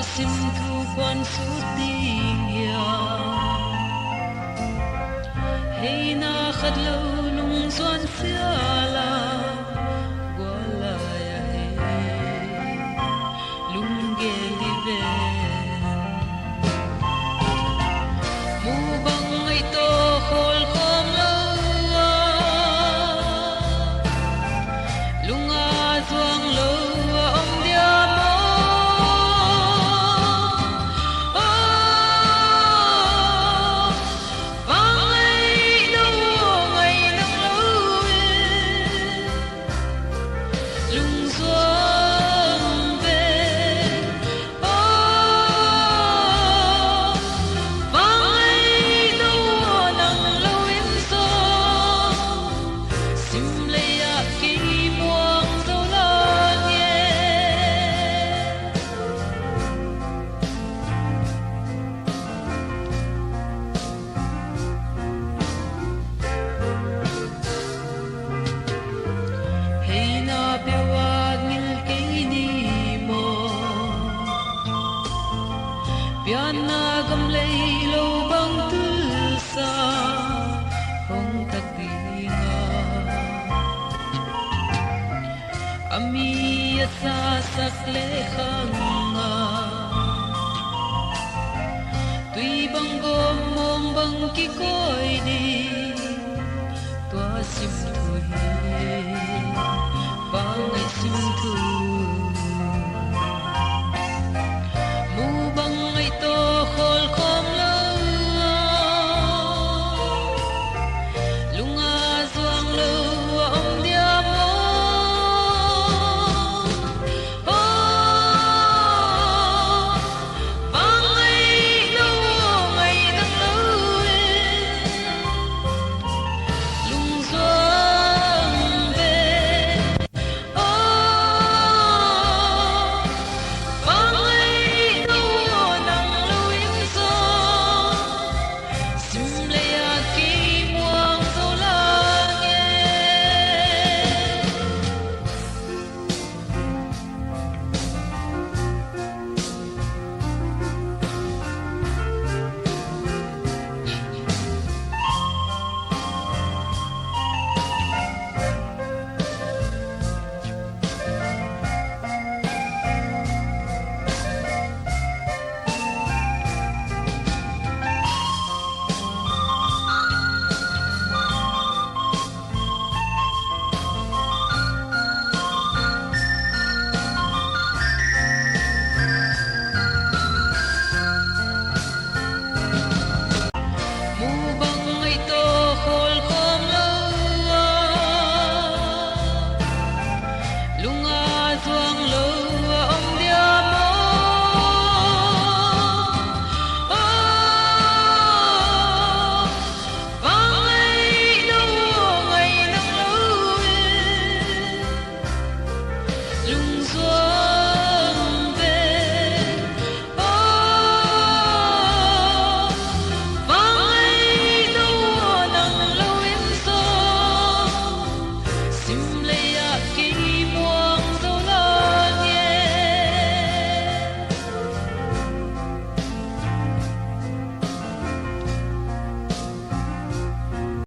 sim thu quan su tình ya hey na khat lo lung zuan sia la wala ya hey lung ge li ve mu bang ai to khol khom lo lunga zuang lo om dia Piana gam lei lo bang tu sa hong tak dinga ami sa sak le khanga tui bang gom mom bang ki koi ni tua sim thu hi bang ai sim thu